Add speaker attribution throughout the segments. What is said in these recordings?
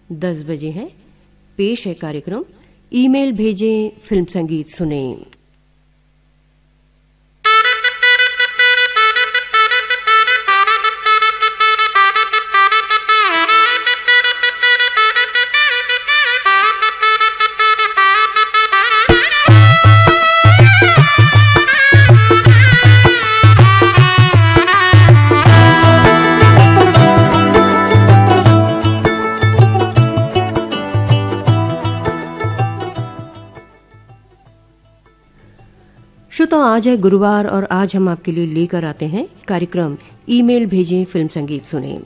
Speaker 1: 10 बजे हैं। पेश है कार्यक्रम ईमेल भेजें फिल्म संगीत सुनें। श्रोताओ, आज है गुरुवार और आज हम आपके लिए लेकर आते हैं कार्यक्रम ईमेल भेजें फिल्म संगीत सुने।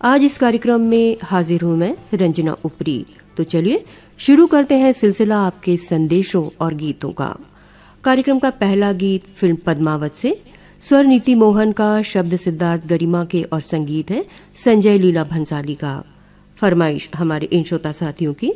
Speaker 1: आज इस कार्यक्रम में हाजिर हूं मैं रंजना उपरी। तो चलिए शुरू करते हैं सिलसिला आपके संदेशों और गीतों का। कार्यक्रम का पहला गीत फिल्म पद्मावत से, स्वर नीति मोहन का, शब्द सिद्धार्थ गरिमा के और संगीत है संजय लीला भंसाली का। फरमाइश हमारे इन श्रोता साथियों की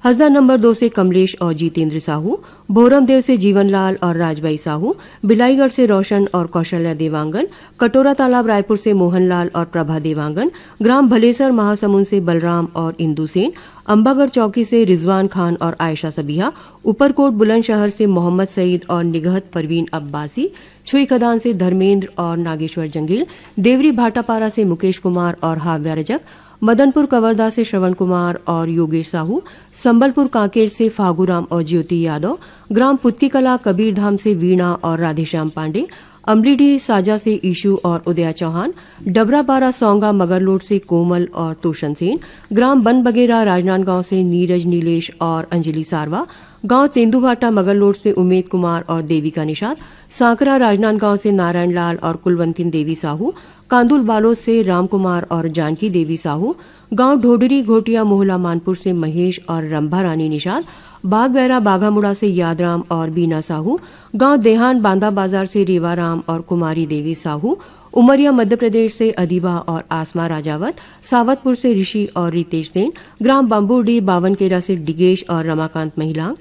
Speaker 1: हज़ार नंबर 2 से कमलेश और जितेंद्र साहू, भोरमदेव से जीवनलाल और राजबाई साहू, बिलाईगढ़ से रोशन और कौशल्या देवांगन, कटोरा तालाब रायपुर से मोहनलाल और प्रभा देवांगन, ग्राम भलेसर महासमुंद से बलराम और इंदु सेन, अंबागढ़ चौकी से रिजवान खान और आयशा सबिहा, ऊपरकोट बुलंदशहर से मोहम्मद सईद और निगहत परवीन अब्बासी, छुई खदान से धर्मेंद्र और नागेश्वर जंगील, देवरी भाटापारा से मुकेश कुमार और हाव्या रजक, मदनपुर कवर्धा से श्रवण कुमार और योगेश साहू, संबलपुर कांकेर से फागूराम और ज्योति यादव, ग्राम पुतकी कला कबीरधाम से वीणा और राधेश्याम पांडे, अमलीडीह साजा से ईशू और उदया चौहान, डबरापारा सौंगा मगरलोड से कोमल और तोशन सेन, ग्राम बन बगेरा राजनांदगांव से नीरज नीलेश और अंजलि सारवा, गांव तेंदुभाटा मगरलोड से उमेद कुमार और देविका निषाद, सांकरा राजनांदगांव से नारायण लाल और कुलवंतिन देवी साहू, कांदुल बालोद से राम कुमार और जानकी देवी साहू, गांव ढोडरी घोटिया मोहला मानपुर से महेश और रंभा रानी निषाद, बागबैरा बाघामुड़ा से यादराम और बीना साहू, गांव देहान बांदा बाजार से रेवाराम और कुमारी देवी साहू, उमरिया मध्य प्रदेश से अधिबा और आसमा राजावत, सावतपुर से ऋषि और रितेश सेन, ग्राम बम्बूडी बावनकेरा से डिगेश और रमाकांत महिलांग,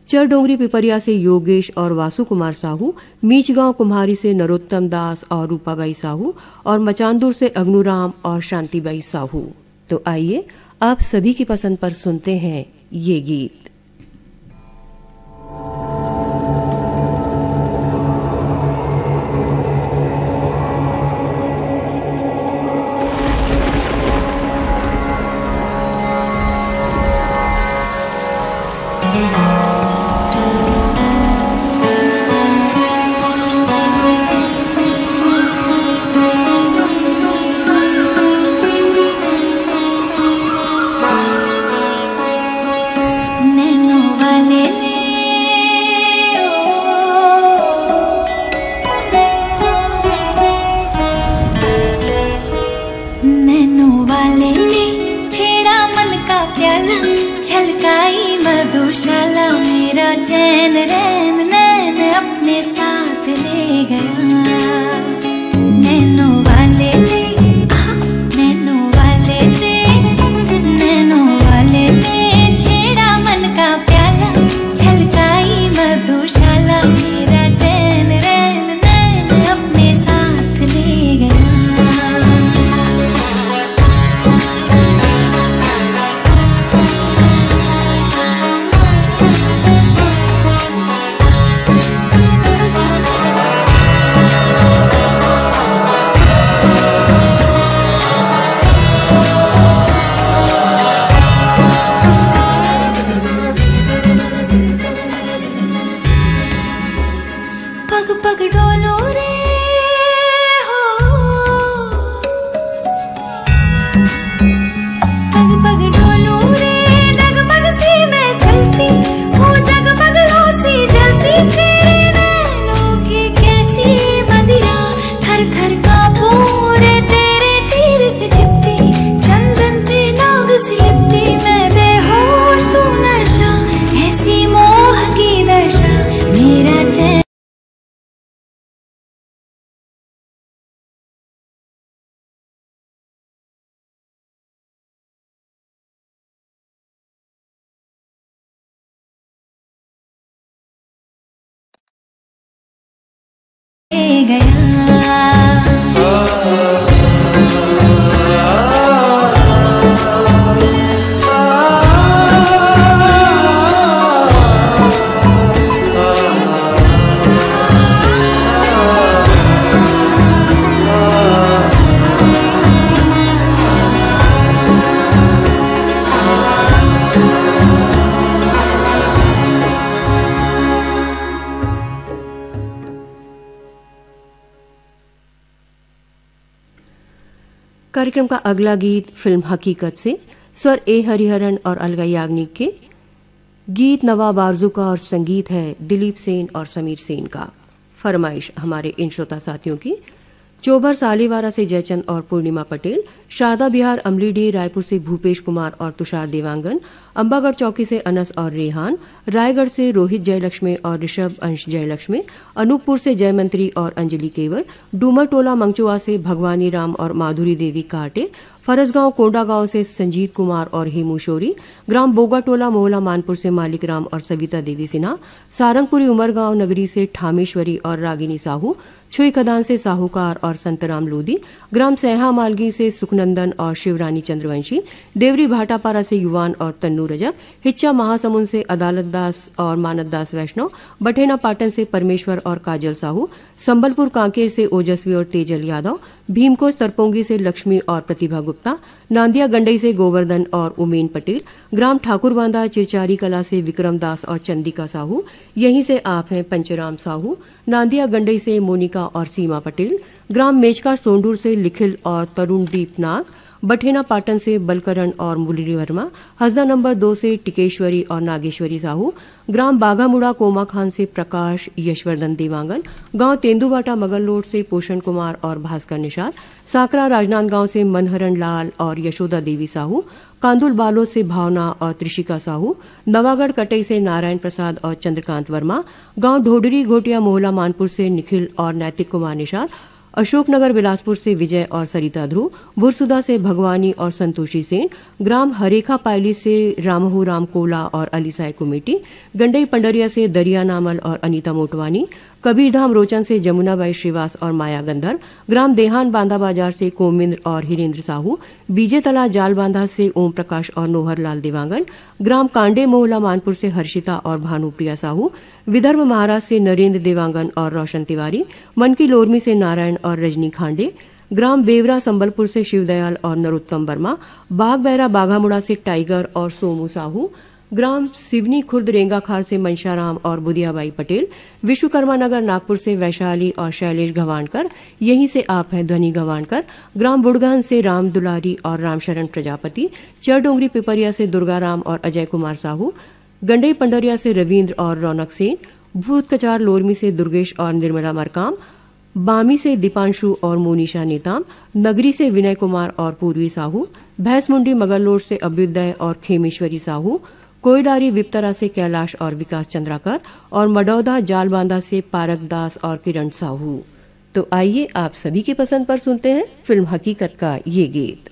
Speaker 1: चरडोंगरी पिपरिया से योगेश और वासु कुमार साहू, मीचगांव कुम्हारी से नरोत्तम दास और रूपाबाई साहू, और मचानदूर से अग्नुराम और शांतिबाई साहू। तो आइए आप सभी की पसंद पर सुनते हैं ये गीत। कार्यक्रम का अगला गीत फिल्म हकीकत से, स्वर ए हरिहरन और अलगा याग्निक के, गीत नवाब आरजू का और संगीत है दिलीप सेन और समीर सेन का। फरमाइश हमारे इन श्रोता साथियों की: चोबर सालीवारा से जयचंद और पूर्णिमा पटेल, शारदा बिहार अमलीडीह रायपुर से भूपेश कुमार और तुषार देवांगन, अंबागढ़ चौकी से अनस और रेहान, रायगढ़ से रोहित जयलक्ष्मी और ऋषभ अंश जयलक्ष्मी, अनूपपुर से जयमंत्री और अंजलि केवल, डूमर टोला मंगचुआ से भगवानी राम और माधुरी देवी काटे, फरसगांव कोंडागांव से संजीत कुमार और हेमू शोरी, ग्राम बोगाटोला मोहला मानपुर से मालिक राम और सविता देवी सिन्हा, सारंगपुरी उमरगांव नगरी से ठामेश्वरी और रागिनी साहू, छुई खदान से साहूकार और संतराम लोधी, ग्राम सैहा मालगी से सुखनंदन और शिवरानी चंद्रवंशी, देवरी भाटापारा से युवान और तन्नू रजक, हिच्चा महासमुंद से अदालत दास और मानद दास वैष्णव, बठेना पाटन से परमेश्वर और काजल साहू, संबलपुर कांकेर से ओजस्वी और तेजल यादव, भीमकोट तरपोंगी से लक्ष्मी और प्रतिभा गुप्ता, नांदिया गंडई से गोवर्धन और उमेन पटेल, ग्राम ठाकुरबांधा चिरचारी कला से विक्रम दास और चंदिका साहू, यहीं से आप हैं पंचराम साहू, नांदिया गंडई से मोनिका और सीमा पटेल, ग्राम मेचका सोंडूर से लिखिल और तरुण दीप नाग, बठेना पाटन से बलकरण और मुरली वर्मा, हसदा नंबर 2 से टिकेश्वरी और नागेश्वरी साहू, ग्राम बाघामुड़ा कोमा खान से प्रकाश यशवर्धन देवांगन, गांव तेंदुबाटा मगललोड से पोषण कुमार और भास्कर निषाद, साकरा राजनांदगांव से मनहरण लाल और यशोदा देवी साहू, कांदुल बालोद से भावना और त्रिशिका साहू, नवागढ़ कटई से नारायण प्रसाद और चंद्रकांत वर्मा, गांव ढोडरी घोटिया मोहला मानपुर से निखिल और नैतिक कुमार निषाद, अशोकनगर बिलासपुर से विजय और सरिता ध्रुव, बुरसुदा से भगवानी और संतोषी सेन, ग्राम हरेखा पायली से रामहू राम कोला और अलीसाई कुमेटी, गंडई पंडरिया से दरिया नामल और अनीता मोटवानी, कबीरधाम रोचन से जमुनाबाई श्रीवास और माया गंधर, ग्राम देहान बांधा बाजार से कोमिंद्र और हिरेंद्र साहू, बीजे तला जाल बांधा से ओम प्रकाश और नोहर लाल देवांगन, ग्राम कांडे मोहला मानपुर से हर्षिता और भानुप्रिया साहू, विदर्भ महाराष्ट्र से नरेंद्र देवांगन और रोशन तिवारी, मन की लोरमी से नारायण और रजनी खांडे, ग्राम बेवरा संबलपुर से शिवदयाल और नरोत्तम वर्मा, बाग बैरा बाघामुड़ा से टाइगर और सोमू साहू, ग्राम सिवनी खुर्द रेंगाखार से मनशाराम और बुदियाबाई पटेल, विश्वकर्मा नगर नागपुर से वैशाली और शैलेश गवानकर, यहीं से आप हैं ध्वनि गवानकर, ग्राम बुड़गहन से राम दुलारी और रामशरण प्रजापति, चरडोंगरी पिपरिया से दुर्गाराम और अजय कुमार साहू, गंडई पंडरिया से रविंद्र और रौनक सेन, भूत कचार लोरमी से दुर्गेश और निर्मला मरकाम, बामी से दीपांशु और मोनिशा नेताम, नगरी से विनय कुमार और पूर्वी साहू, भैंसमुंडी मगललोड से अभ्युदय और खेमेश्वरी साहू, कोयलारी विप्तरा से कैलाश और विकास चंद्राकर और मडौदा जालबांधा से पारक दास और किरण साहू। तो आइए आप सभी की पसंद पर सुनते हैं फिल्म हकीकत का ये गीत।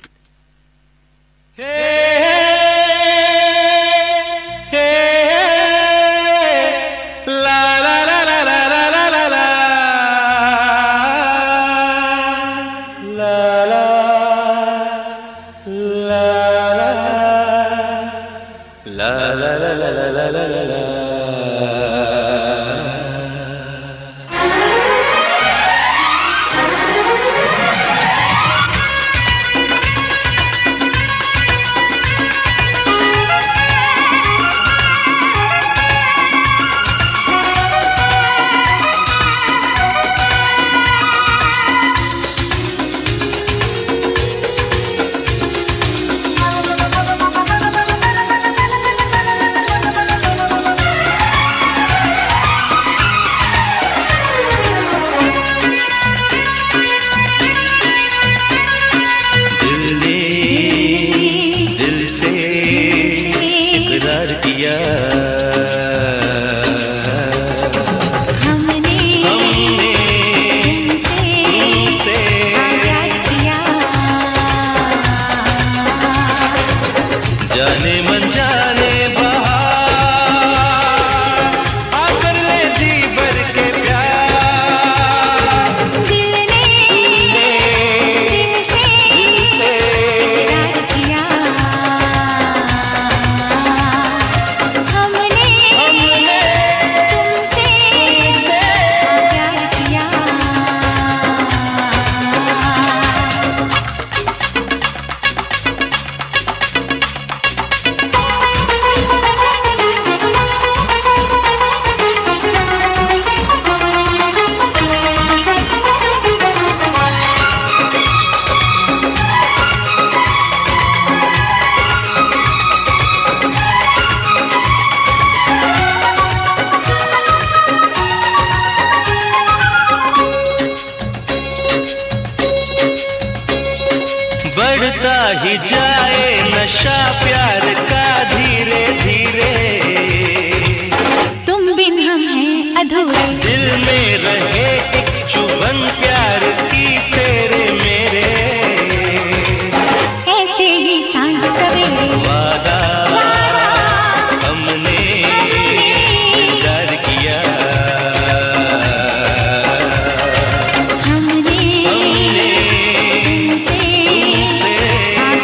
Speaker 2: अधूरे,
Speaker 3: दिल में रहे एक चुभन प्यार की तेरे मेरे,
Speaker 2: ऐसे ही सांझ सवेरे
Speaker 3: वादा हमने इंतजार किया,
Speaker 2: हमने तुमसे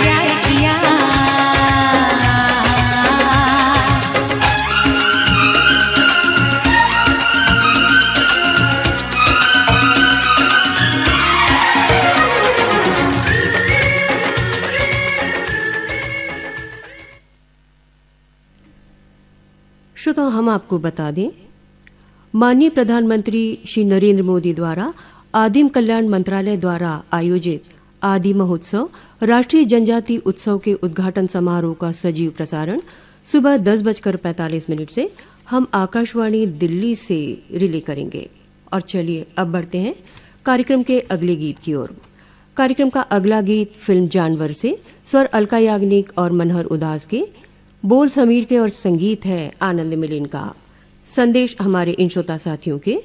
Speaker 2: प्यार किया।
Speaker 1: श्रोताओं, हम आपको बता दें, माननीय प्रधानमंत्री श्री नरेंद्र मोदी द्वारा आदिम कल्याण मंत्रालय द्वारा आयोजित आदि महोत्सव राष्ट्रीय जनजाति उत्सव के उद्घाटन समारोह का सजीव प्रसारण सुबह 10:45 से हम आकाशवाणी दिल्ली से रिले करेंगे। और चलिए अब बढ़ते हैं कार्यक्रम के अगले गीत की ओर। कार्यक्रम का अगला गीत फिल्म जानवर से स्वर अलका याग्निक और मनहर उदास के, बोल समीर के और संगीत है आनंद मिलिन का। संदेश हमारे इन श्रोता साथियों के,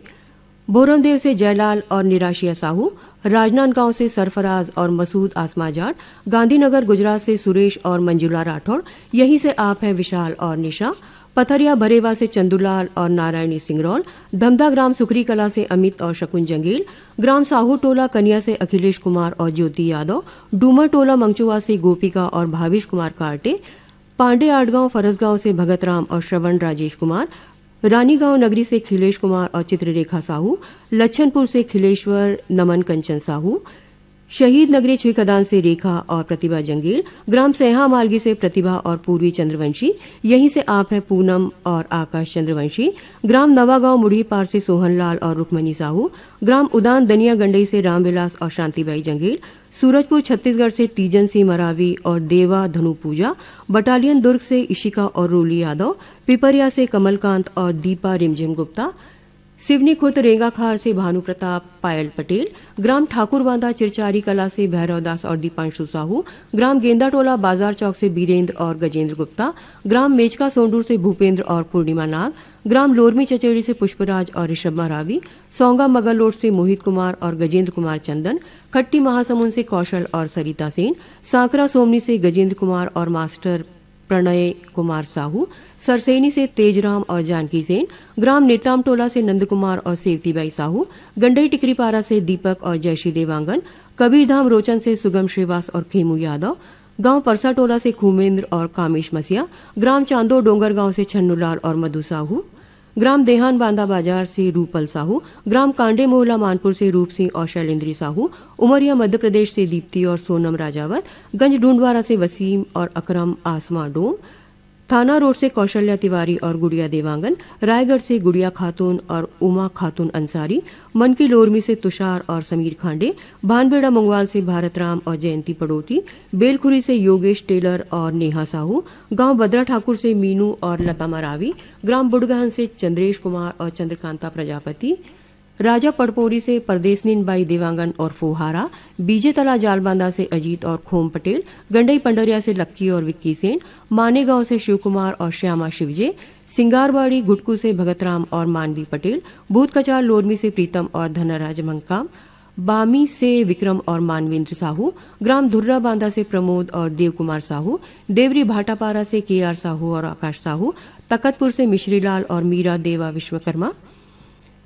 Speaker 1: भोरमदेव से जयलाल और निराशिया साहू, राजनांदगांव से सरफराज और मसूद आसमा जाट, गांधीनगर गुजरात से सुरेश और मंजुला राठौड़, यहीं से आप हैं विशाल और निशा, पथरिया बरेवा से चंदूलाल और नारायणी सिंगरौल, धमधा ग्राम सुखरी कला से अमित और शकुन जंगेल, ग्राम साहू टोला कन्या से अखिलेश कुमार और ज्योति यादव, डूमर टोला मंगचुआ से गोपिका और भावेश कुमार कार्टे, पांडे आटगांव फरसगांव से भगत राम और श्रवण राजेश कुमार, रानीगांव नगरी से खिलेश कुमार और चित्ररेखा साहू, लच्छनपुर से खिलेश्वर नमन कंचन साहू, शहीद नगरी छुईकदान से रेखा और प्रतिभा जंगेल, ग्राम सेहा मालगी से प्रतिभा और पूर्वी चंद्रवंशी, यहीं से आप हैं पूनम और आकाश चंद्रवंशी, ग्राम नवागांव मुढ़ीपार से सोहनलाल और रुक्मणी साहू, ग्राम उदान दनिया गंडई से रामविलास और शांतिबाई जंगेल, सूरजपुर छत्तीसगढ़ से तीजन सिंह मरावी और देवा धनु पूजा, बटालियन दुर्ग से इशिका और रोली यादव, पिपरिया से कमलकांत और दीपा रिमझिम गुप्ता, सिवनी खुर्द रेंगाखार से भानु प्रताप पायल पटेल, ग्राम ठाकुरबांधा चिरचारी कला से भैरवदास और दीपांशु साहू, ग्राम गेंदाटोला बाजार चौक से बीरेंद्र और गजेंद्र गुप्ता, ग्राम मेचका सोंडूर से भूपेंद्र और पूर्णिमा नाग, ग्राम लोरमी चचेड़ी से पुष्पराज और ऋषभ मरावी, सौंगा मगलोट से मोहित कुमार और गजेंद्र कुमार चंदन, खट्टी महासमुंद से कौशल और सरिता सेन, सांकरा सोमनी से गजेंद्र कुमार और मास्टर प्रणय कुमार साहू, सरसेनी से तेजराम और जानकी सेन, ग्राम नेताम टोला से नंद कुमार और सेवतीबाई साहू, गंडई टिकरीपारा से दीपक और जयश्री देवांगन, कबीरधाम रोचन से सुगम श्रीवास और खेमू यादव, गांव परसा टोला से खूमेंद्र और कामेश मसिया, ग्राम चांदो डोंगरगांव से छन्नूलाल और मधु साहू, ग्राम देहान बांदा बाजार से रूपल साहू, ग्राम कांडे मोहला मानपुर से रूप सिंह और शैलेंद्री साहू, उमरिया मध्य प्रदेश से दीप्ति और सोनम राजावत, गंज ढूंढवारा से वसीम और अकरम आसमा डोम, थाना रोड से कौशल्या तिवारी और गुड़िया देवांगन, रायगढ़ से गुड़िया खातून और उमा खातून अंसारी, मन की लोरमी से तुषार और समीर खांडे, भानबेड़ा मुंगवाल से भारत राम और जयंती पड़ोती, बेलखुरी से योगेश टेलर और नेहा साहू, गांव बद्रा ठाकुर से मीनू और लता मरावी, ग्राम बुडगहन से चंद्रेश कुमार और चंद्रकांता प्रजापति, राजा पड़पोरी से परदेसनीन बाई देवांगन और फोहारा, बीजे तला जालबांदा से अजीत और खोम पटेल, गंडई पंडरिया से लक्की और विक्की सेन, मानेगांव से शिव कुमार और श्यामा शिवजे, सिंगारवाड़ी गुटकू से भगतराम और मानवी पटेल, भूत कचार लोरमी से प्रीतम और धनराज मंकाम, बामी से विक्रम और मानवेंद्र साहू, ग्राम धुर्रा बांदा से प्रमोद और देव कुमार साहू, देवरी भाटापारा से केआर साहू और आकाश साहू, तकतपुर से मिश्रीलाल और मीरा देवा विश्वकर्मा,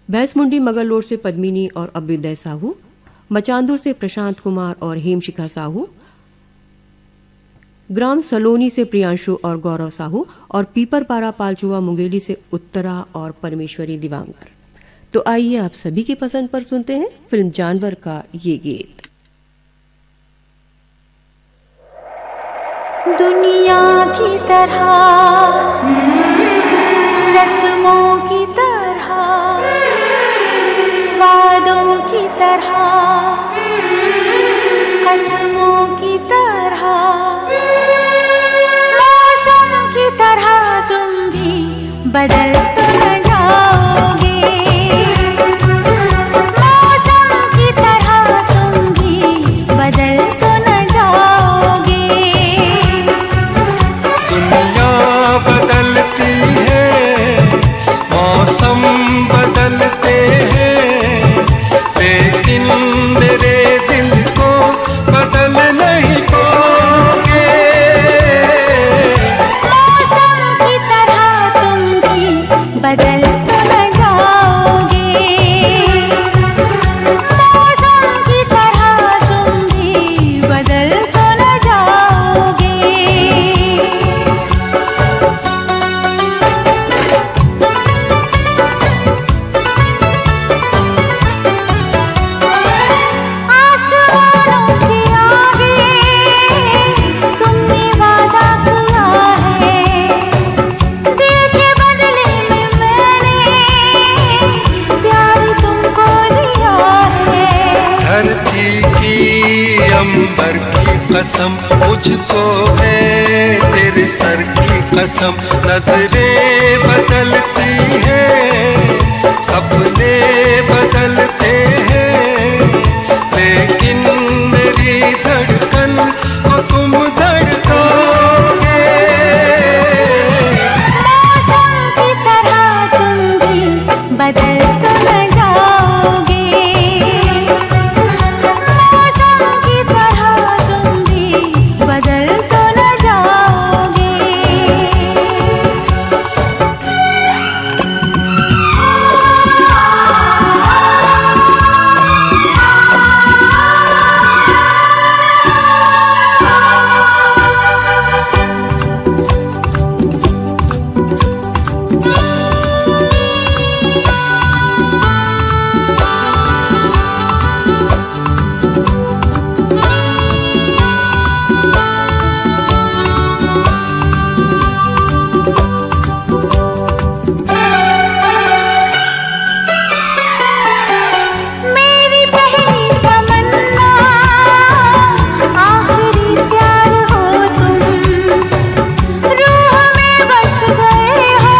Speaker 1: भैंसमुंडी मगललोड से पद्मिनी और अभ्युदय साहू, मचांदुर से प्रशांत कुमार और हेमशिखा साहू, ग्राम सलोनी से प्रियांशु और गौरव साहू और पीपरपारा पालचुआ मुंगेली से उत्तरा और परमेश्वरी दिवांगर। तो आइए आप सभी की पसंद पर सुनते हैं फिल्म जानवर का ये गीत।
Speaker 2: दुनिया की तरह, रस्मों की तरह, वादों की तरह, कसमों की तरह, मौसम की तरह तुम भी बदल तो न जाओगे, मौसम की तरह तुम भी बदल तो न जाओगे।
Speaker 3: दुनिया बदलती है, मौसम बदल कसम नजरें बदलती हैं, सपने बदलते हैं, लेकिन मेरी धड़कन को तुम धड़कोगे।
Speaker 2: मौसम की तरह तुम भी बदल तो न जाओगे, मौसम की तरह तुम भी बदल तो न जाओगे। मेरी पहली तमन्ना आखिरी प्यार हो तुम, रूह में बस गए हो,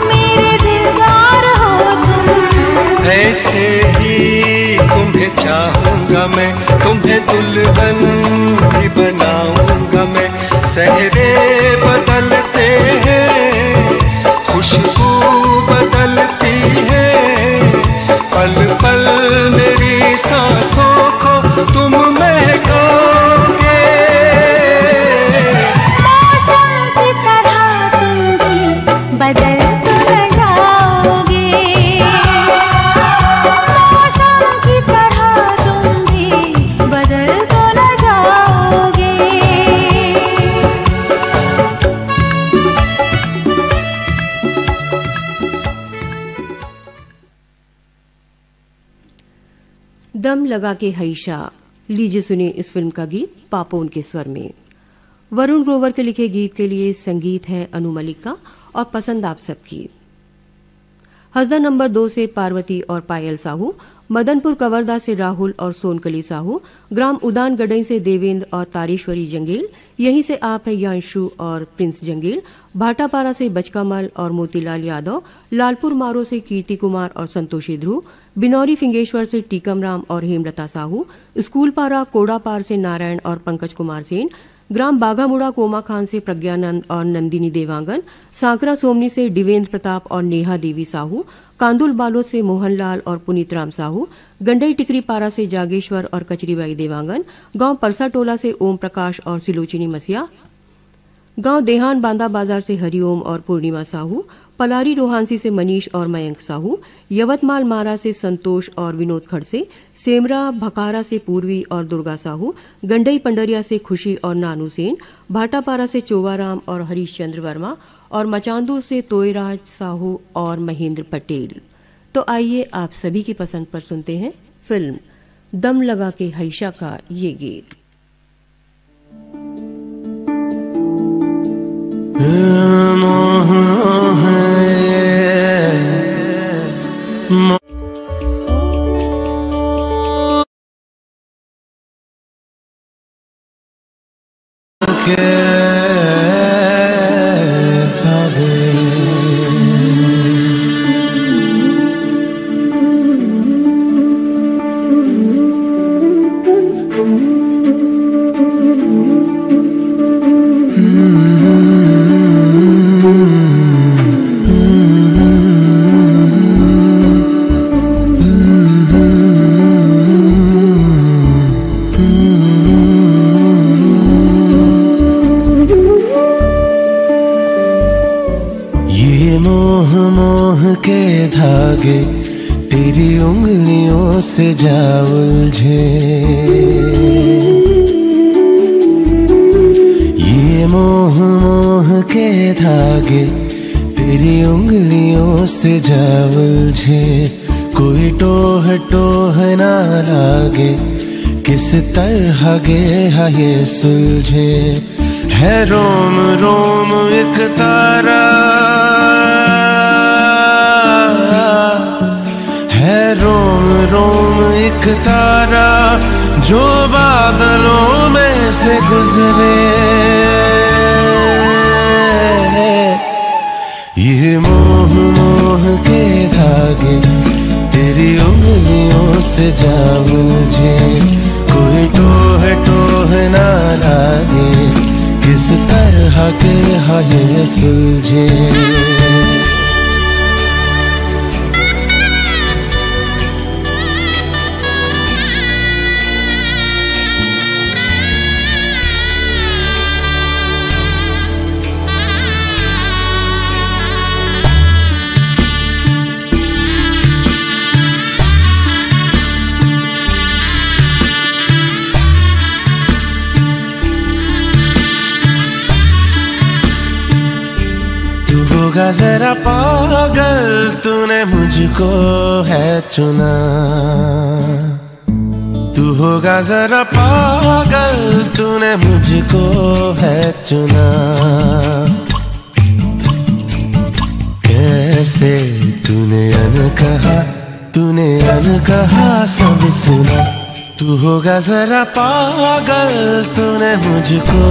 Speaker 2: मेरे दिलदार हो तुम।
Speaker 3: ऐसे ही तुम्हें चाहूंगा मैं, तुम्हें दुल्हन भी बनाऊंगा मैं। सहरे बदलते हैं, खुशबू बदलती है, पल पल मेरी सांसों को तुम महकोगे।
Speaker 2: मौसम की तरह तुम भी बदल तो न जाओगे, मौसम की तरह तुम भी बदल तो न जाओगे।
Speaker 1: दम लगा के हईशा। लीजिए सुने इस फिल्म का गीत पापोन के स्वर में। वरुण ग्रोवर के लिखे गीत के लिए संगीत है अनु मलिक का और पसंद आप सबकी। हसदा नंबर 2 से पार्वती और पायल साहू, मदनपुर कवर्धा से राहुल और सोनकली साहू, ग्राम उदान गडई से देवेंद्र और तारेश्वरी जंगेल, यहीं से आप है यांशु और प्रिंस जंगेल, भाटापारा से बचकामल और मोतीलाल यादव, लालपुर मारो से कीर्ति कुमार और संतोषी ध्रुव, बिनौरी फिंगेश्वर से टीकम राम और हेमलता साहू, स्कूलपारा कोड़ापार से नारायण और पंकज कुमार सेन, ग्राम बाघामुड़ा कोमा खान से प्रज्ञानंद और नंदिनी देवांगन, सांकरा सोमनी से डिवेंद्र प्रताप और नेहा देवी साहू, कांदुल बालोद से मोहनलाल और पुनीत राम साहू, गंडई टिकरी पारा से जागेश्वर और कचरीबाई देवांगन, गांव परसा टोला से ओम प्रकाश और सिलोचिनी मसिया, गांव देहान बांदा बाजार से हरिओम और पूर्णिमा साहू, पलारी रोहानसी से मनीष और मयंक साहू, यवतमाल मारा से संतोष और विनोद खड़से, सेमरा भकारा से पूर्वी और दुर्गा साहू, गंडई पंडरिया से खुशी और नानू सेन, भाटापारा से चोवाराम और हरीश चंद्र वर्मा और मचांदूर से तोयराज साहू और महेंद्र पटेल। तो आइए आप सभी की पसंद पर सुनते हैं फिल्म दम लगा के हईशा का ये गीत।
Speaker 4: तेरी उंगलियों से जा उलझे, ये मोह मोह के धागे तेरी उंगलियों से जा उलझे। कोई टोह टोह ना लागे, किस तरह गे ये सुलझे। है रोम रोम एक तारा, है रोम रोम एक तारा जो बादलों में से गुजरे। से जा उलझे, कोई टोह ना लागे, किस तरह के ये सुलझे। होगा जरा पागल, तूने मुझको है चुना। तू होगा जरा पागल, तूने मुझको है चुना। कैसे तूने अनकहा सब सुना। तू होगा जरा पागल, तूने मुझको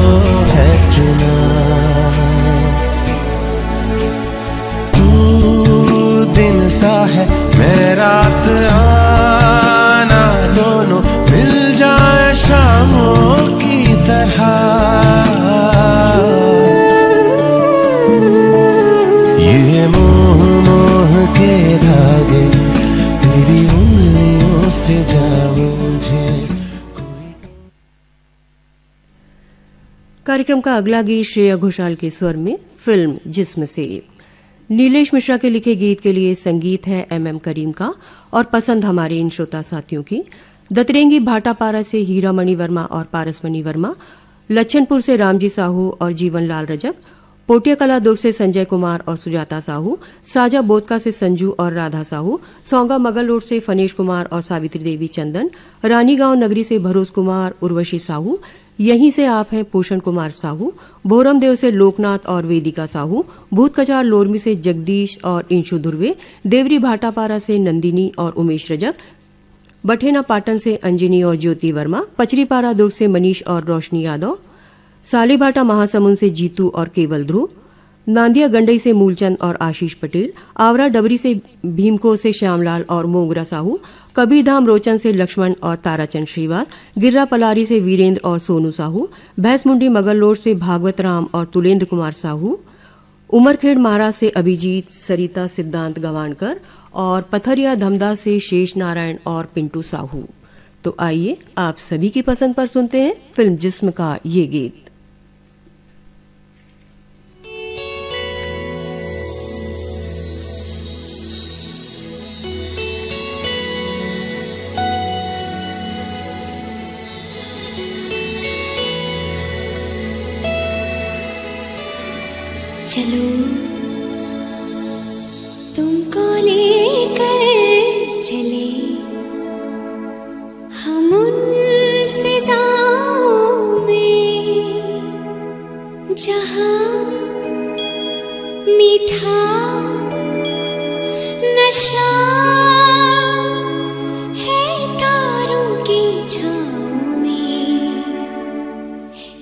Speaker 4: है चुना। दिन सा है मैं रात आना, दोनों मिल जाए शामों की तरह। ये मोह के धागे तेरी उंगलियों से जा उलझे।
Speaker 1: कार्यक्रम का अगला गीत श्रेया घोषाल के स्वर में फिल्म जिस्म से। नीलेश मिश्रा के लिखे गीत के लिए संगीत है MM करीम का और पसंद हमारे इन श्रोता साथियों की। दतरेंगी भाटापारा से हीरामणि वर्मा और पारसमणि वर्मा, लच्छनपुर से रामजी साहू और जीवन लाल रजक, पोटिया कला दुर्ग से संजय कुमार और सुजाता साहू, साजा बोदका से संजू और राधा साहू, सौंगा मगल रोड से फनेश कुमार और सावित्री देवी चंदन, रानीगांव नगरी से भरोस कुमार, उर्वशी साहू, यहीं से आप हैं पोषण कुमार साहू, भोरमदेव से लोकनाथ और वेदिका साहू, भूत कचार लोरमी से जगदीश और इंशु धुर्वे, देवरी भाटापारा से नंदिनी और उमेश रजक, बठेना पाटन से अंजनी और ज्योति वर्मा, पचरीपारा दुर्ग से मनीष और रोशनी यादव, सालीभाटा महासमुंद से जीतू और केवल ध्रुव, नांदिया गंडई से मूलचंद और आशीष पटेल, आवरा डबरी से भीमको से श्यामलाल और मोगरा साहू, कबीरधाम रोचन से लक्ष्मण और ताराचंद श्रीवास, गिर्रा पलारी से वीरेंद्र और सोनू साहू, भैंसमुंडी मगल रोड से भागवत राम और तुलेंद्र कुमार साहू, उमरखेड़ महाराज से अभिजीत, सरिता सिद्धांत गवानकर और पथरिया धमदा से शेष नारायण और पिंटू साहू। तो आइए आप सभी की पसंद पर सुनते हैं फिल्म जिस्म का ये गीत।
Speaker 2: चलो तुमको लेकर चले हम उन फिजाओं में जहां मीठा नशा है तारों की छाँव में।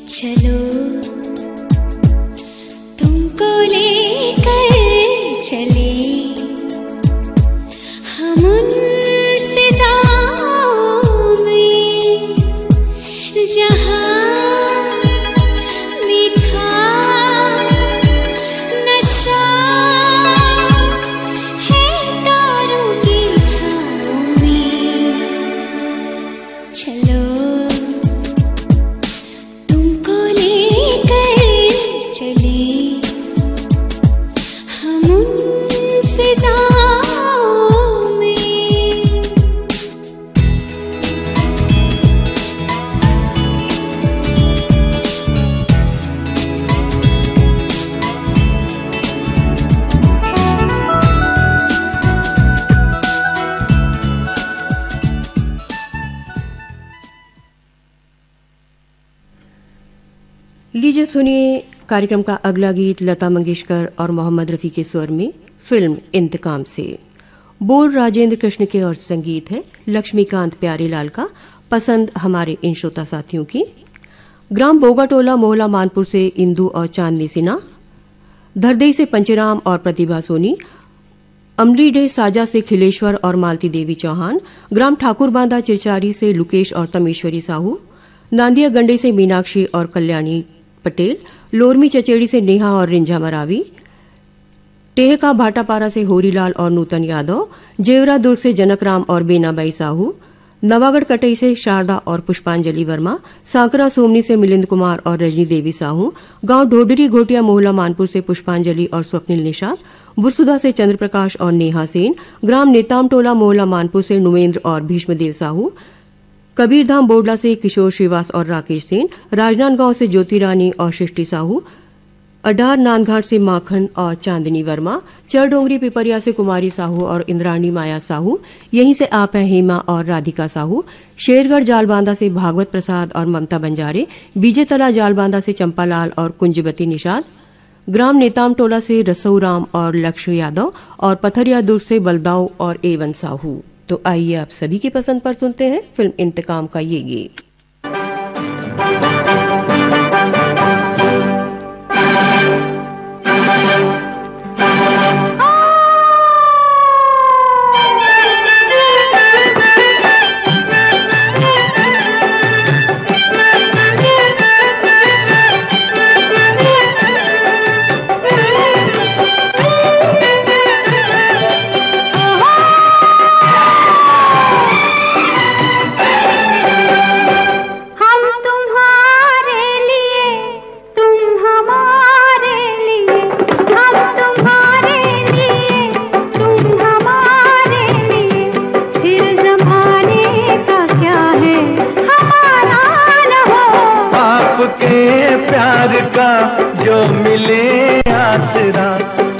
Speaker 2: चलो तुमको लेकर चले हम उन फिजाओं में जहां मीठा नशा है तारों की छाँव में। चलो तुमको लेकर चले हम उन फिजाओं में।
Speaker 1: लीजिए सुनिए कार्यक्रम का अगला गीत लता मंगेशकर और मोहम्मद रफ़ी के स्वर में फिल्म इंतकाम से। बोल राजेंद्र कृष्ण के और संगीत है लक्ष्मीकांत प्यारेलाल का, पसंद हमारे इन श्रोता साथियों की। ग्राम बोगाटोला मोहला मानपुर से इंदू और चांदनी सिन्हा, धरदई से पंचराम और प्रतिभा सोनी, अमलीडे साजा से खिलेश्वर और मालती देवी चौहान, ग्राम ठाकुरबांधा चिरचारी से लुकेश और तमेश्वरी साहू, नांदिया गंडे से मीनाक्षी और कल्याणी पटेल, लोरमी चचेड़ी से नेहा और रिंझा मरावी, टेहका भाटापारा से होरीलाल और नूतन यादव, जेवरा दुर्ग से जनकराम और बेनाबाई साहू, नवागढ़ कटई से शारदा और पुष्पांजलि वर्मा, सांकरा सोमनी से मिलिंद कुमार और रजनी देवी साहू, गांव ढोडरी घोटिया मोहल्ला मानपुर से पुष्पांजलि और स्वप्निल निषाद, बुरसुदा से चंद्रप्रकाश और नेहा सेन, ग्राम नेताम टोला मोहल्ला मानपुर से नुमेंद्र और भीष्मदेव साहू, कबीरधाम बोडला से किशोर श्रीवास और राकेश सेन, राजनांदगांव से ज्योति रानी और सृष्टि साहू, अडार नांदघाट से माखन और चांदनी वर्मा, चरडोंगरी पिपरिया से कुमारी साहू और इंद्राणी माया साहू, यहीं से आप हैं हेमा और राधिका साहू, शेरगढ़ जालबांधा से भागवत प्रसाद और ममता बंजारे, बीजेतला जालबांधा से चंपालाल और कुंजवती निषाद, ग्राम नेताम टोला से रसऊ राम और लक्ष्य यादव और पथरिया दुर्ग से बलदाऊ और एवन साहू। तो आइए आप सभी की पसंद पर सुनते हैं फिल्म इंतकाम का ये गीत।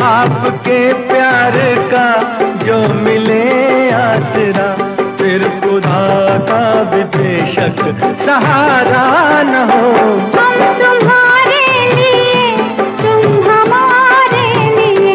Speaker 3: आपके प्यार का जो मिले आसरा, फिर खुदा का भी बेशक सहारा न हो।
Speaker 2: हम तुम्हारे लिए, तुम हमारे लिए।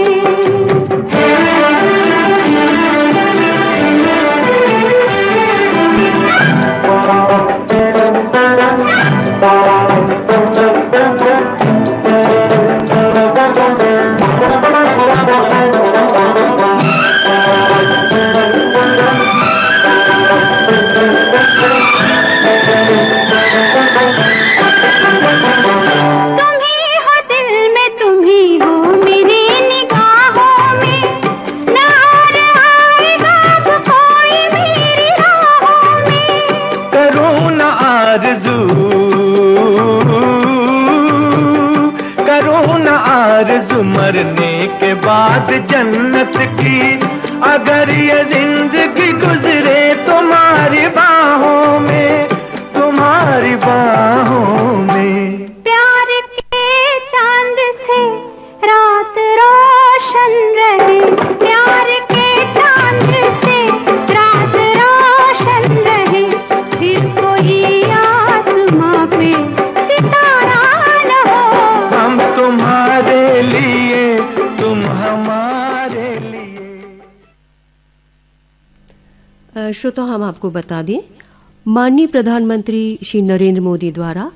Speaker 3: मरने के बाद जन्नत की, अगर ये जिंदगी गुजरे तुम्हारी बाहों में, तुम्हारी बाहों में।
Speaker 2: प्यार के चांद से रात रोशन रहे, प्यार के चांद से रात रोशन रहे, फिर कोई आसमां पे सितारा न हो।
Speaker 3: हम तुम्हारे लिए, तुम हमारे लिए।
Speaker 1: श्रोता, हम आपको बता दें, माननीय प्रधानमंत्री श्री नरेंद्र मोदी द्वारा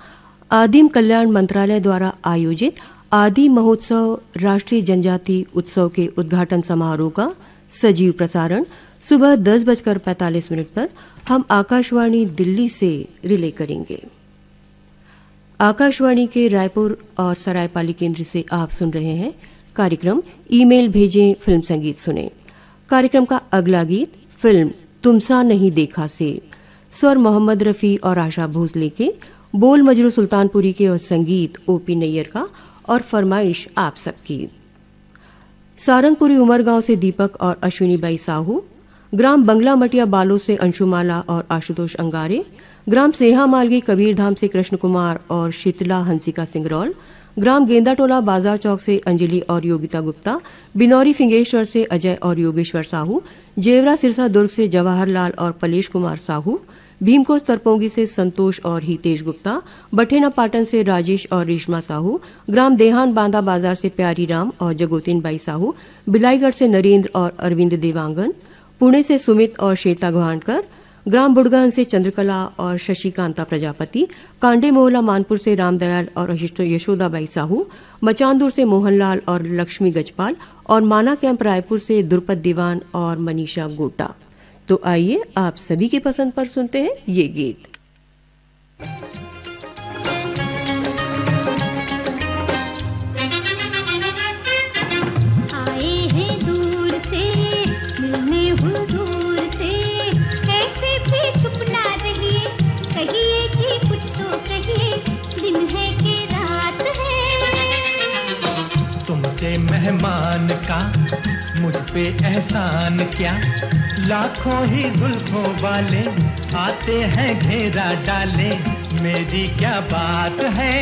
Speaker 1: आदिम कल्याण मंत्रालय द्वारा आयोजित आदि महोत्सव राष्ट्रीय जनजाति उत्सव के उद्घाटन समारोह का सजीव प्रसारण सुबह 10:45 पर हम आकाशवाणी दिल्ली से रिले करेंगे। आकाशवाणी के रायपुर और सरायपाली केंद्र से आप सुन रहे हैं कार्यक्रम ईमेल भेजें फिल्म संगीत सुने। कार्यक्रम का अगला गीत फिल्म तुमसा नहीं देखा से, स्वर मोहम्मद रफ़ी और आशा भोसले के, बोल मजरू सुल्तानपुरी के और संगीत ओपी नैयर का और फरमाइश आप सबकी। सारंगपुरी उमरगांव से दीपक और अश्विनी बाई साहू, ग्राम बंगला मटिया बालो से अंशुमाला और आशुतोष अंगारे, ग्राम सेहा मालगी कबीरधाम से कृष्ण कुमार और शीतला हंसिका सिंगरौल, ग्राम गेंदाटोला बाजार चौक से अंजलि और योगिता गुप्ता, बिनौरी फिंगेश्वर से अजय और योगेश्वर साहू, जेवरा सिरसा दुर्ग से जवाहरलाल और पलेश कुमार साहू, भीमकोस तरपोंगी से संतोष और हितेश गुप्ता, बठेना पाटन से राजेश और रेशमा साहू, ग्राम देहान बांधा बाजार से प्यारी राम और जगोतीन बाई साहू, बिलाईगढ़ से नरेंद्र और अरविंद देवांगन, पुणे से सुमित और श्वेता घवाणकर, ग्राम बुड़गान से चंद्रकला और शशिकांता प्रजापति, कांडे मोहला मानपुर से रामदयाल और यशोदाबाई साहू, मचानदुर से मोहनलाल और लक्ष्मी गजपाल और माना कैंप रायपुर से दुर्पत दीवान और मनीषा गोटा। तो आइए आप सभी की पसंद पर सुनते हैं ये गीत।
Speaker 2: कहिए जी कुछ तो कहिए, दिन है कि रात है।
Speaker 5: तुमसे मेहमान का मुझ पे एहसान क्या, लाखों ही जुल्फों वाले आते हैं घेरा डाले, मेरी क्या बात है।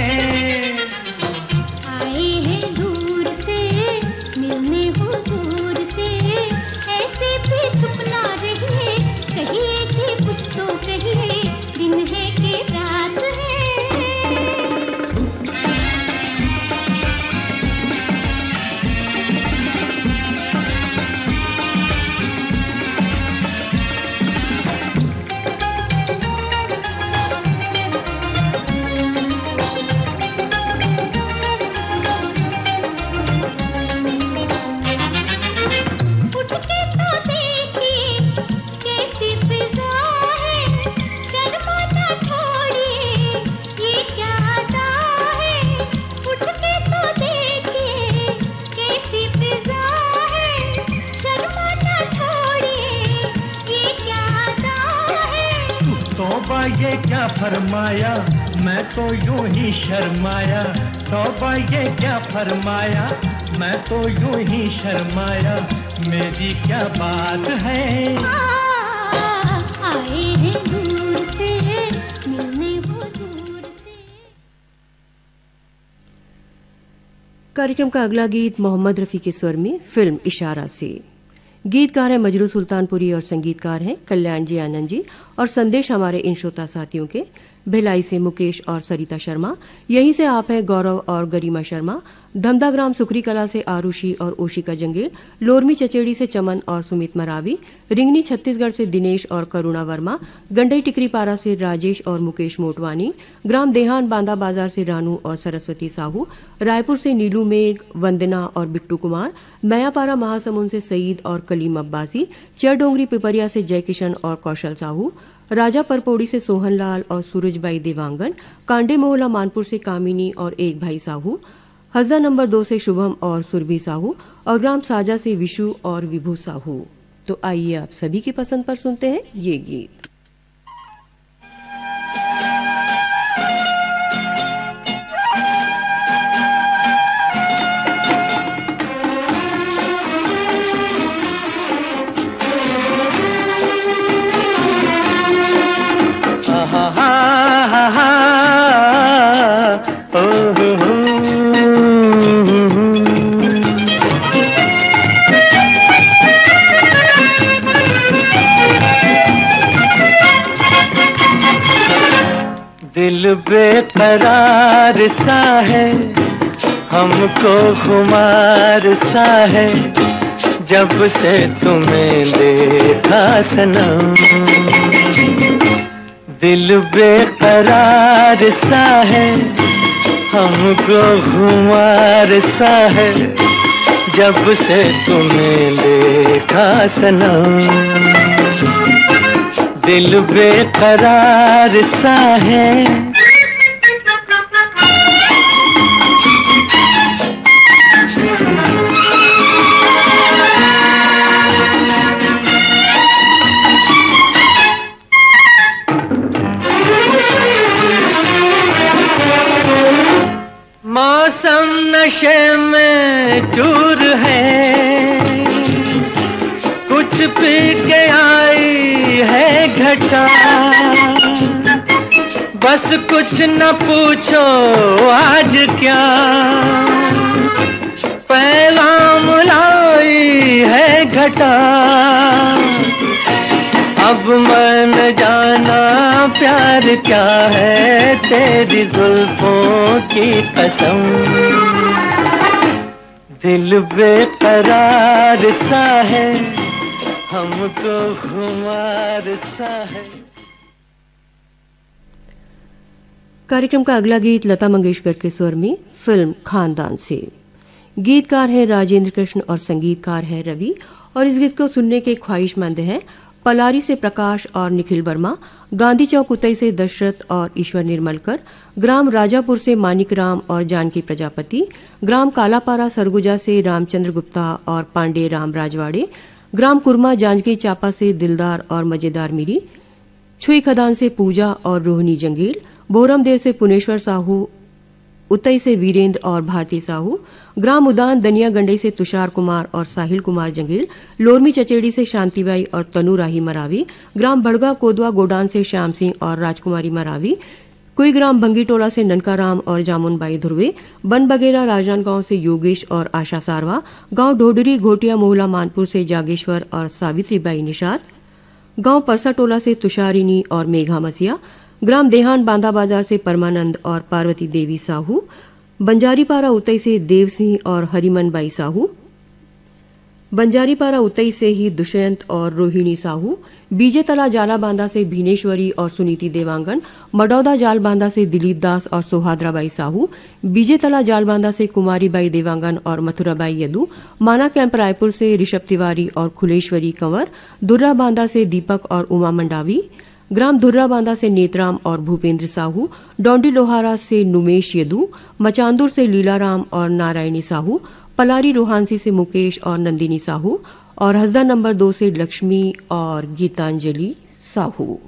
Speaker 2: आए हैं दूर से मिलने हुजूर से, ऐसे भी चुप ना रहिए, कहिए जी कुछ तो कहिए, दिन है कि रात है।
Speaker 5: ये क्या फरमाया, मैं तो यूं ही शर्माया, तौबा ये क्या फरमाया, मैं तो यूं ही शर्माया, मेरी क्या बात है।
Speaker 2: आए हैं दूर से मिलने हुजूर से।
Speaker 1: कार्यक्रम का अगला गीत मोहम्मद रफी के स्वर में फिल्म इशारा से। गीतकार हैं मजरू सुल्तानपुरी और संगीतकार हैं कल्याण जी आनंद जी। और संदेश हमारे इन श्रोता साथियों के भिलाई से मुकेश और सरिता शर्मा, यहीं से आप हैं गौरव और गरिमा शर्मा, धमदा ग्राम सुखरी कला से आरुषि और ओशिका जंगेल, लोरमी चचेड़ी से चमन और सुमित मरावी, रिंगनी छत्तीसगढ़ से दिनेश और करुणा वर्मा, गंडई टिकरी पारा से राजेश और मुकेश मोटवानी, ग्राम देहान बांदा बाजार से रानू और सरस्वती साहू, रायपुर से नीलू मेघ, वंदना और बिट्टू कुमार, मयापारा महासमुंद से सईद और कलीम अब्बासी, चरडोंगरी पिपरिया से जयकिशन और कौशल साहू, राजा परपोड़ी से सोहनलाल और सूरजबाई देवांगन, कांडे मोहला मानपुर से कामिनी और एक भाई साहू, हज़ा नंबर 2 से शुभम और सुरभि साहू, और ग्राम साजा से विशु और विभू साहू। तो आइए आप सभी की पसंद पर सुनते हैं ये गीत।
Speaker 6: दिल बेकरार सा है, हमको खुमार सा है, जब से तुम्हें देखा सनम। दिल बेकरार सा है, हमको खुमार सा है, जब से तुम्हें देखा सनम। दिल बेकरार सा है। मौसम नशे में चूर है, कुछ पी के आई है घटा। बस कुछ न पूछो आज क्या, पैगाम लाई है घटा। अब मैं न जाना प्यार क्या है, तेरी जुल्फों की कसम। दिल बेकरार सा है, हमको खुमार सा है।
Speaker 1: कार्यक्रम का अगला गीत लता मंगेशकर के स्वर में फिल्म खानदान से। गीतकार हैं राजेंद्र कृष्ण और संगीतकार है रवि। और इस गीत को सुनने के ख्वाहिशमंद हैं पलारी से प्रकाश और निखिल वर्मा, गांधी चौक उतई से दशरथ और ईश्वर निर्मलकर, ग्राम राजापुर से मानिक राम और जानकी प्रजापति, ग्राम कालापारा सरगुजा से रामचंद्र गुप्ता और पांडे राम राजवाड़े, ग्राम कुरमा जांजगीर चांपा से दिलदार और मजेदार मिरी, छुई खदान से पूजा और रोहिणी जंगील, बोरमदेव से पुनेश्वर साहू, उतई से वीरेंद्र और भारती साहू, ग्राम उदान दनिया गंडई से तुषार कुमार और साहिल कुमार जंगील, लोरमी चचेड़ी से शांतिबाई और तनु राही मरावी, ग्राम बड़गा कोदवा गोडान से श्याम सिंह और राजकुमारी मरावी, कोई ग्राम भंगी टोला से ननकाराम और जामुनबाई ध्रुवे, बन बगेरा राजनांदगांव से योगेश और आशा सारवा, गांव ढोडरी घोटिया मोहला मानपुर से जागेश्वर और सावित्रीबाई निषाद, गांव परसा टोला से तुषारिनी और मेघा मसिया, ग्राम देहान बांधा बाजार से परमानंद और पार्वती देवी साहू, बंजारीपारा उतई से देव सिंह और हरिमनबाई साहू, बंजारीपारा उतई से ही दुष्यंत और रोहिणी साहू, बीजेतला जाला बांधा से भीनेश्वरी और सुनीति देवांगन, मडौदा जाल बांधा से दिलीप दास और सोहाद्राबाई साहू, बीजेतला जाल बांधा से कुमारीबाई देवांगन और मथुराबाई यदू, माना कैंप रायपुर से ऋषभ तिवारी और खुलेश्वरी कंवर, दुर्रा बांधा से दीपक और उमा मंडावी, ग्राम धुर्रा बांधा से नेतराम और भूपेंद्र साहू, डोंडी लोहारा से नुमेश यदू, मचांदुर से लीलाराम और नारायणी साहू, पलारी रोहानसी से मुकेश और नंदिनी साहू, और हसदा नंबर 2 से लक्ष्मी और गीतांजलि साहू।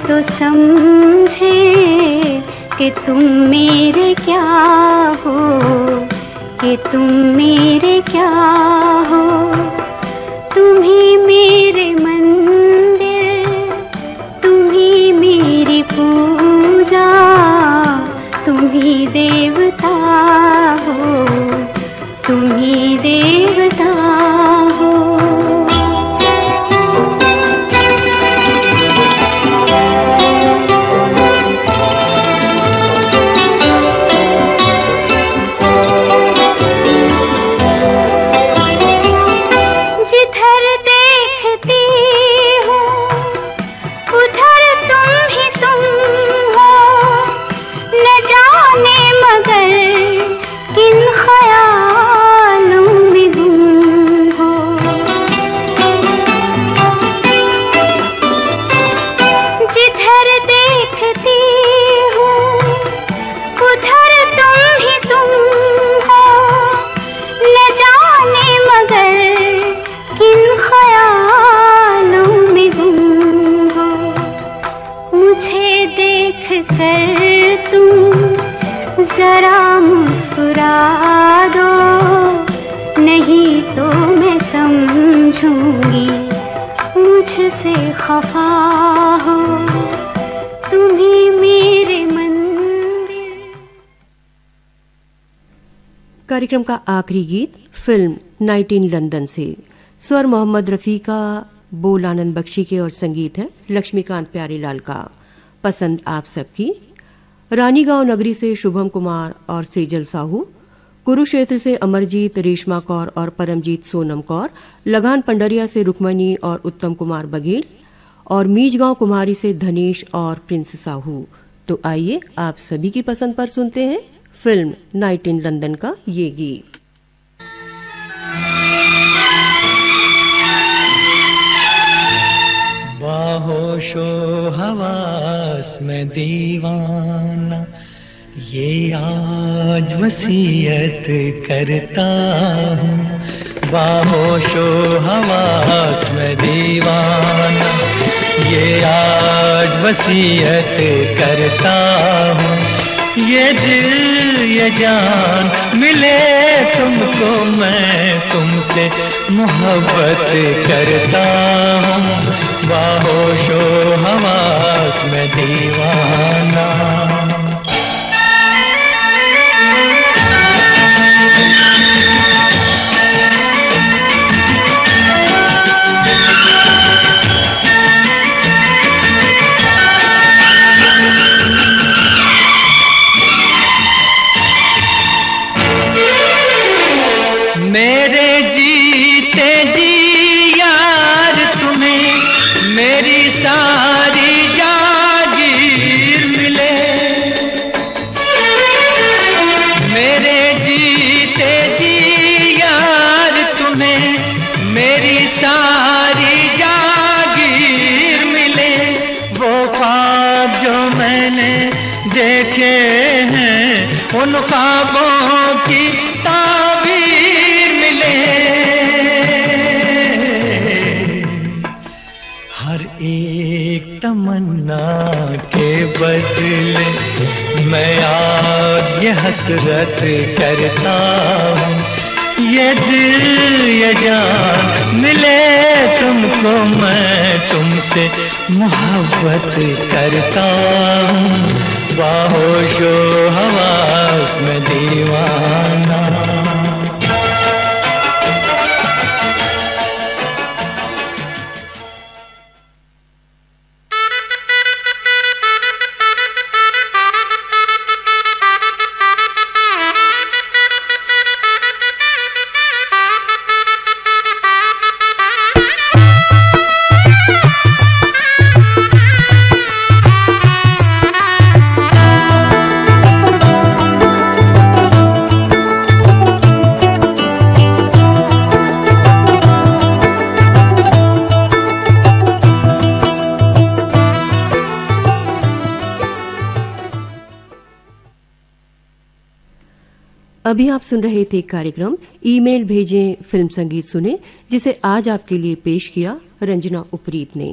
Speaker 2: तो समझे कि तुम मेरे क्या हो, कि तुम मेरे क्या हो। तुम ही मेरे मंदिर, तुम ही मेरी पूजा, तुम ही देवता हो, तुम ही देवता हो। जरा मुस्कुरा दो, नहीं तो मैं समझूंगी मुझसे खफा हो। तुम ही मेरे मंदिर।
Speaker 1: कार्यक्रम का आखिरी गीत फिल्म नाइट इन लंदन से। स्वर मोहम्मद रफ़ी का, बोल आनंद बख्शी के और संगीत है लक्ष्मीकांत प्यारेलाल का। पसंद आप सबकी। रानीगांव नगरी से शुभम कुमार और सेजल साहू, कुरुक्षेत्र से अमरजीत, रेशमा कौर और परमजीत सोनम कौर, लगान पंडरिया से रुक्मणी और उत्तम कुमार बघेल, और मीजगांव कुमारी से धनेश और प्रिंस साहू। तो आइए आप सभी की पसंद पर सुनते हैं फिल्म नाइट इन लंदन का ये गीत।
Speaker 6: बाहोशो हवास में दीवाना, ये आज वसीयत करता हूँ, बाहोशो हवास में दीवाना, ये आज वसीयत करता हूँ, ये दिल ये जान मिले तुमको, मैं तुमसे मोहब्बत करता हूँ, बाहोशो हवास में दीवाना। मेरे जीते जी यार तुम्हें मेरी सारी जागीर मिले, मेरे जीते जी यार तुम्हें मेरी सारी जागीर मिले, वो ख्वाब जो मैंने देखे हैं उन ख्वाबों की ताबीर मिले, हर एक तमन्ना के बदले मैं आज ये हसरत करता हूँ, ये दिल ये जान मिले तुमको, मैं तुमसे मोहब्बत करता हूँ, बाहोशो हवास में दीवाना।
Speaker 1: अभी आप सुन रहे थे कार्यक्रम ईमेल भेजें फिल्म संगीत सुने, जिसे आज आपके लिए पेश किया रंजना उपरीत ने।